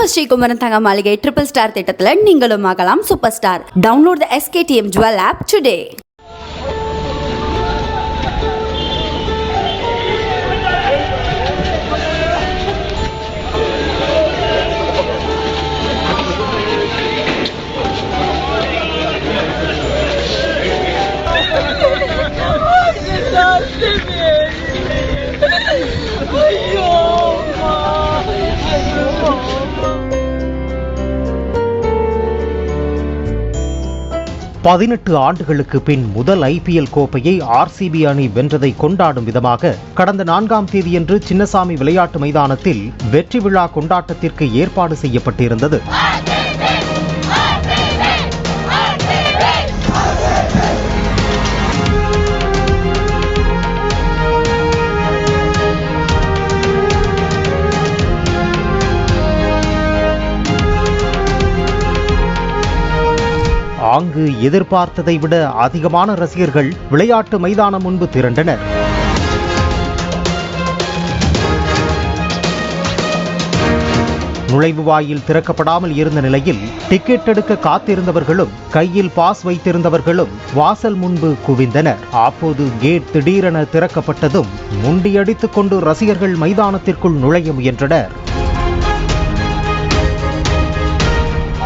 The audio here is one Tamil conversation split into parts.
நம்ம ஸ்ரீகுமரன் தங்க மாளிகை ட்ரிபிள் ஸ்டார் திட்டத்தில் நீங்களும் ஆகலாம் super star. Download the SKTM Jewel app today. பதினெட்டு ஆண்டுகளுக்கு பின் முதல் IPL கோப்பையை RCB அணி வென்றதை கொண்டாடும் விதமாக கடந்த 4ஆம் தேதியன்று சின்னசாமி விளையாட்டு மைதானத்தில் வெற்றி விழா கொண்டாட்டத்திற்கு ஏற்பாடு செய்யப்பட்டிருந்தது. அங்கு எதிர்பார்த்ததை விட அதிகமான ரசிகர்கள் விளையாட்டு மைதானம் முன்பு திரண்டனர். நுழைவு வாயில் திறக்கப்படாமல் இருந்த நிலையில் டிக்கெட் எடுக்க காத்திருந்தவர்களும் கையில் பாஸ் வைத்திருந்தவர்களும் வாசல் முன்பு குவிந்தனர். அப்போது கேட் திடீரென திறக்கப்பட்டதும் முண்டியடித்துக் கொண்டு ரசிகர்கள் மைதானத்திற்குள் நுழைய முயன்றனர்.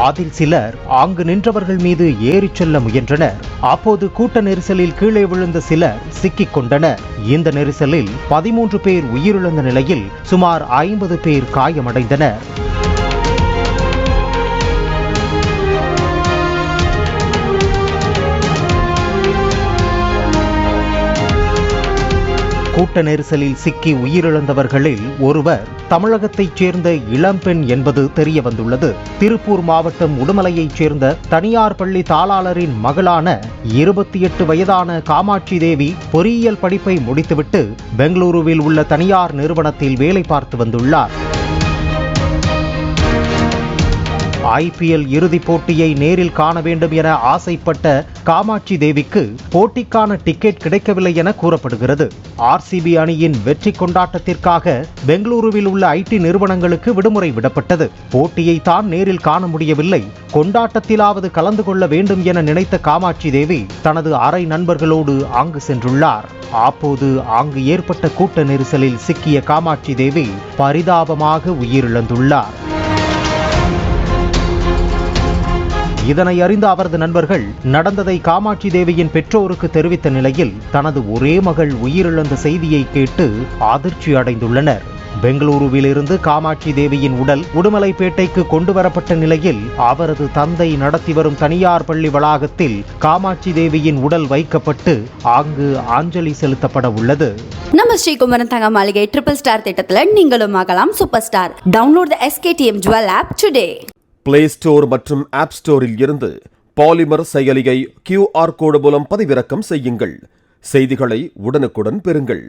அதில் சிலர் அங்கு நின்றவர்கள் மீது ஏறிச் செல்ல முயன்றனர். அப்போது கூட்ட நெரிசலில் கீழே விழுந்த சிலர் சிக்கிக் கொண்டனர். இந்த நெரிசலில் 13 பேர் உயிரிழந்த நிலையில் சுமார் 50 பேர் காயமடைந்தனர். கூட்ட நெரிசலில் சிக்கி உயிரிழந்தவர்களில் ஒருவர் தமிழகத்தைச் சேர்ந்த இளம்பெண் என்பது தெரிய வந்துள்ளது. திருப்பூர் மாவட்டம் உடுமலையைச் சேர்ந்த தனியார் பள்ளி தாளாளரின் மகளான 28 வயதான காமாட்சி தேவி பொறியியல் படிப்பை முடித்துவிட்டு பெங்களூருவில் உள்ள தனியார் நிறுவனத்தில் வேலை பார்த்து வந்துள்ளார். IPL இறுதிப் போட்டியை நேரில் காண வேண்டும் என ஆசைப்பட்ட காமாட்சி தேவிக்கு போட்டிக்கான டிக்கெட் கிடைக்கவில்லை என கூறப்படுகிறது. RCB அணியின் வெற்றி கொண்டாட்டத்திற்காக பெங்களூருவில் உள்ள IT நிறுவனங்களுக்கு விடுமுறை விடப்பட்டது. போட்டியை தான் நேரில் காண முடியவில்லை, கொண்டாட்டத்திலாவது கலந்து கொள்ள வேண்டும் என நினைத்த காமாட்சி தேவி தனது அரை நண்பர்களோடு அங்கு சென்றுள்ளார். அப்போது அங்கு ஏற்பட்ட கூட்ட நெரிசலில் சிக்கிய காமாட்சி தேவி பரிதாபமாக உயிரிழந்துள்ளார். இதனை அறிந்த அவரது நண்பர்கள் நடந்ததை காமாட்சி தேவியின் பெற்றோருக்கு தெரிவித்த நிலையில் தனது ஒரே மகள் உயிரிழந்த செய்தியை கேட்டு அதிர்ச்சி அடைந்துள்ளனர். பெங்களூருவிலிருந்து காமாட்சி தேவியின் உடல் உடுமலைப்பேட்டைக்கு கொண்டு வரப்பட்ட நிலையில் அவரது தந்தை நடத்தி வரும் தனியார் பள்ளி வளாகத்தில் காமாட்சி தேவியின் உடல் வைக்கப்பட்டு அங்கு அஞ்சலி செலுத்தப்பட உள்ளது. நம்ம ஸ்ரீகுமரன் தங்க மாளிகை ட்ரிபிள் ஸ்டார் திட்டத்தில் நீங்களும் ஆகலாம் super star. Download the SKTM Jewel app today. Play store மற்றும் ஆப் ஸ்டோரில் இருந்து பாலிமர் செயலியை QR கோடு மூலம் பதிவிறக்கம் செய்யுங்கள். செய்திகளை உடனுக்குடன் பெறுங்கள்.